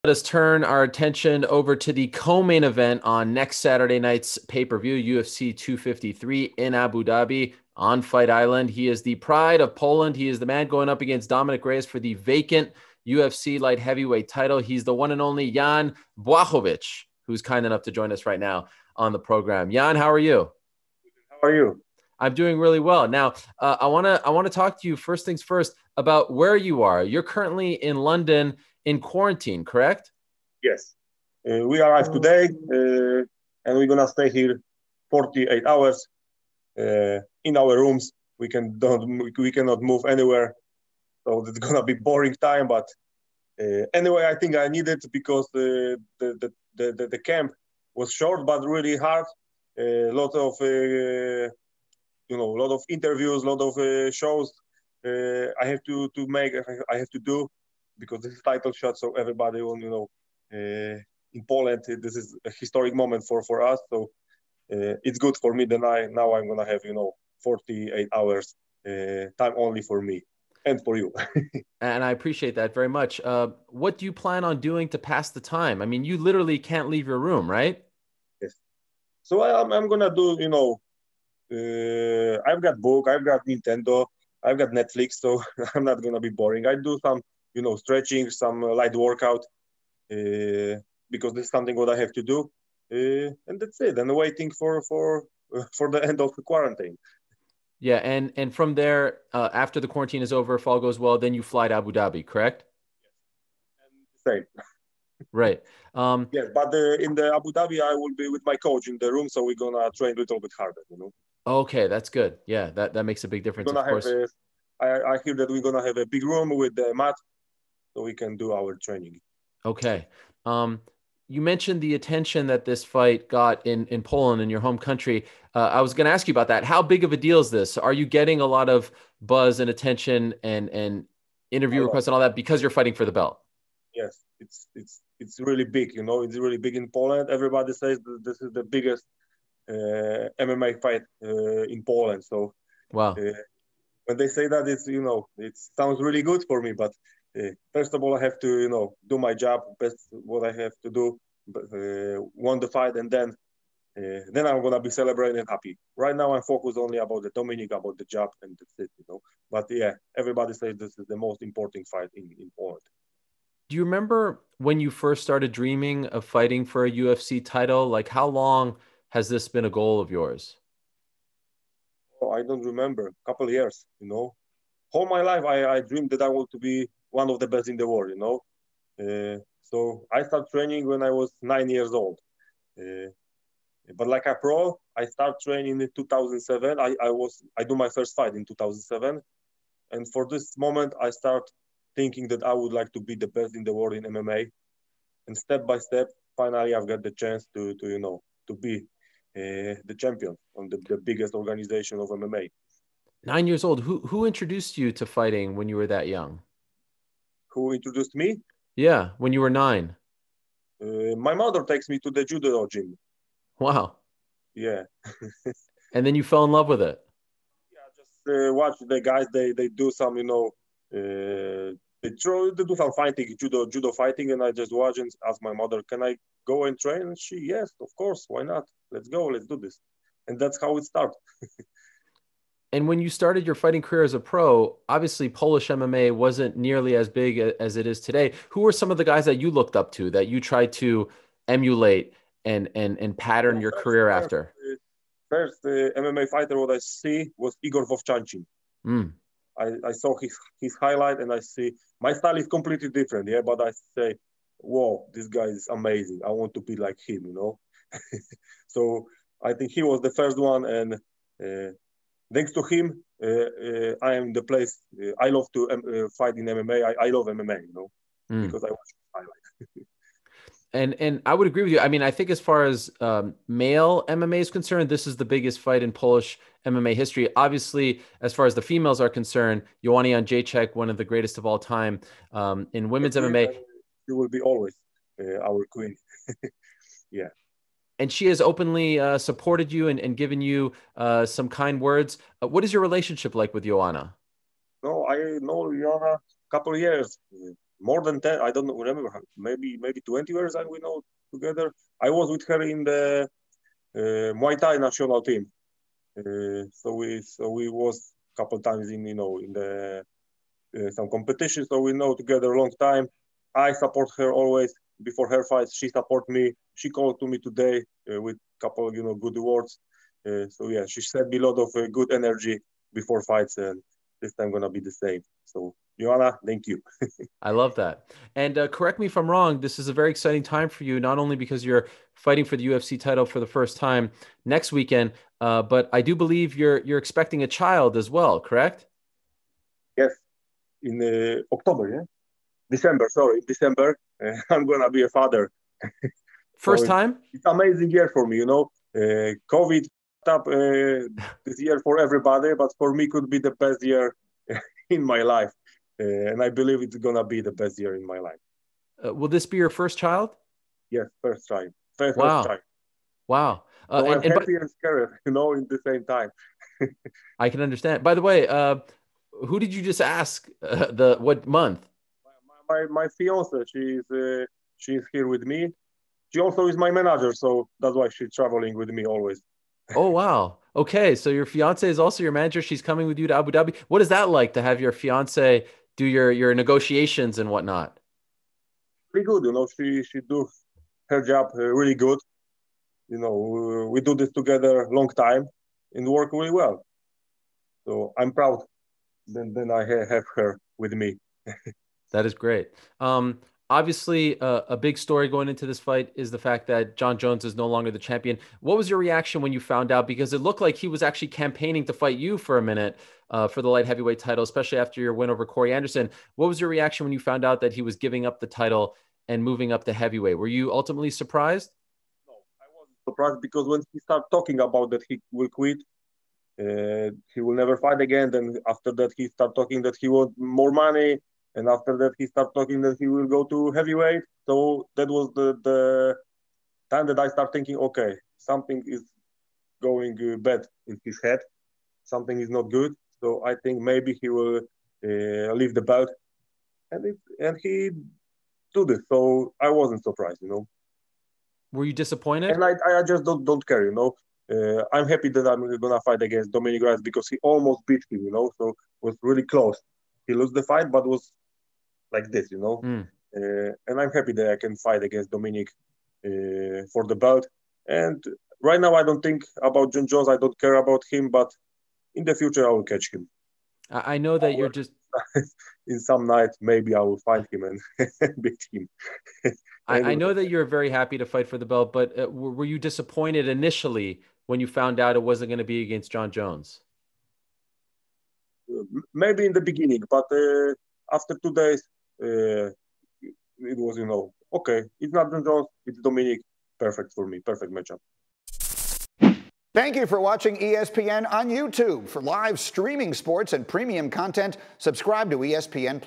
Let us turn our attention over to the co-main event on next Saturday night's pay-per-view, UFC 253 in Abu Dhabi on Fight Island. He is the pride of Poland. He is the man going up against Dominick Reyes for the vacant UFC light heavyweight title. He's the one and only Jon Blachowicz, who's kind enough to join us right now on the program. Jan, how are you? How are you? I'm doing really well. Now, I want to talk to you first things first about where you are. You're currently in London in quarantine, correct? Yes. We arrived today, and we're gonna stay here 48 hours in our rooms. We cannot move anywhere, so it's gonna be boring time. But anyway, I think I need it because the camp was short but really hard. A lot of a lot of interviews, a lot of shows. I have to make. I have to do because this is title shot, so everybody will in Poland. This is a historic moment for us, so it's good for me. Now I'm gonna have 48 hours time only for me and for you. And I appreciate that very much. What do you plan on doing to pass the time? I mean, you literally can't leave your room, right? Yes. So I'm gonna do I've got book, I've got Nintendo, I've got Netflix, so I'm not gonna be boring. I do some stretching, some light workout. Because this is something what I have to do, and that's it. And waiting for the end of the quarantine. Yeah, and from there, after the quarantine is over, if all goes well, then you fly to Abu Dhabi, correct? Same. Right. Yes, but in the Abu Dhabi, I will be with my coach in the room, so we're gonna train a little bit harder. Okay, that's good. Yeah, that makes a big We're difference, of gonna have course. I hear that we're gonna have a big room with the mat, so we can do our training. Okay. You mentioned the attention that this fight got in Poland, in your home country. I was going to ask you about that. How big of a deal is this? Are you getting a lot of buzz and attention and A interview lot. requests and all that because you're fighting for the belt? Yes, it's really big. It's really big in Poland. Everybody says that this is the biggest MMA fight in Poland. So Wow. uh, when they say that, it sounds really good for me. But first of all, I have to do my job, best what I have to do, won the fight, and then I'm gonna be celebrating and happy. Right now, I'm focused only about the Dominic, about the job, and that's it. But yeah, everybody says this is the most important fight in Poland. Do you remember when you first started dreaming of fighting for a UFC title? Like, how long has this been a goal of yours? Oh, I don't remember. A couple of years. All my life, I dreamed that I want to be one of the best in the world. So I started training when I was 9 years old. Uh, but like a pro, I started training in 2007. I do my first fight in 2007, and for this moment, I start thinking that I would like to be the best in the world in MMA. And step by step, finally, I've got the chance to be the champion on the biggest organization of MMA. 9 years old. Who introduced you to fighting when you were that young? Who introduced me? Yeah, when you were 9. My mother takes me to the judo gym. Wow. Yeah, And then you fell in love with it. yeah. Just watch the guys. They do some, they do some fighting, judo fighting, and I just watch and ask my mother, "Can I go and train?" And she, yes, of course, why not? Let's go, let's do this, and that's how it started. And when you started your fighting career as a pro, obviously Polish MMA wasn't nearly as big as it is today. Who were some of the guys that you looked up to that you tried to emulate and pattern So your career after? first MMA fighter what I see was Igor Vovchanchin. Mm. I saw his highlight and I see my style is completely different, yeah, but I say, whoa, this guy is amazing. I want to be like him. So I think he was the first one, and thanks to him, I am the place. I love to fight in MMA. I love MMA, Mm. because I watch highlights. And I would agree with you. I mean, I think as far as male MMA is concerned, this is the biggest fight in Polish MMA history. Obviously, as far as the females are concerned, Joanna Jędrzejczyk, one of the greatest of all time in The women's queen, MMA, and she will be always our queen. Yeah. and she has openly supported you and given you some kind words. What is your relationship like with Joanna? No, I know Rihanna a couple of years. more than 10. I don't remember. Maybe 20 years we know together. I was with her in the Muay Thai national team. So we was a couple times in in the some competition. So we know together a long time. I support her always. Before her fights, she support me. She called to me today with a couple good words. So yeah, she sent me a lot of good energy before fights, and this time gonna be the same. So Joanna, thank you. I love that. And correct me if I'm wrong, this is a very exciting time for you, not only because you're fighting for the UFC title for the first time next weekend, but I do believe you're expecting a child as well, correct? Yes, in October, yeah? December, sorry, December, I'm gonna be a father. First time? It's amazing year for me, COVID up this year for everybody, but for me could be the best year in my life. And I believe it's gonna be the best year in my life. Will this be your first child? Yes, first time. First Wow. time. Wow. So I'm happy and scared, in the same time. I can understand. By the way, who did you just ask what month? My fiancée, she's here with me. She also is my manager, so that's why she's traveling with me always. Oh, wow. Okay, so your fiance is also your manager. She's coming with you to Abu Dhabi. What is that like to have your fiance do your negotiations and whatnot? Pretty good, she do her job really good. We do this together long time and work really well. So I'm proud. Then I have her with me. That is great. Obviously, a big story going into this fight is the fact that Jon Jones is no longer the champion. What was your reaction when you found out? Because it looked like he was actually campaigning to fight you for a minute for the light heavyweight title, especially after your win over Corey Anderson. What was your reaction when you found out that he was giving up the title and moving up to heavyweight? Were you ultimately surprised? No, I wasn't surprised because when he started talking about that he will quit, he will never fight again. Then after that, he started talking that he want more money. And after that, he started talking that he will go to heavyweight. So that was the time that I start thinking, okay, something is going bad in his head. Something is not good. So I think maybe he will leave the belt. And he do this. So I wasn't surprised, Were you disappointed? And I just don't care, I'm happy that I'm gonna fight against Dominick Reyes because he almost beat him, so it was really close. He lost the fight, but was like this, and I'm happy that I can fight against Dominick for the belt. And right now, I don't think about Jon Jones. I don't care about him, but in the future, I will catch him. I know that you're just in some night, maybe I will find him and beat him. I know that you're very happy to fight for the belt, but were you disappointed initially when you found out it wasn't going to be against Jon Jones? Maybe in the beginning, but after 2 days, it was, okay, it's not Jon Jones, it's Dominick. Perfect for me, perfect matchup. Thank you for watching ESPN on YouTube. For live streaming sports and premium content, subscribe to ESPN+.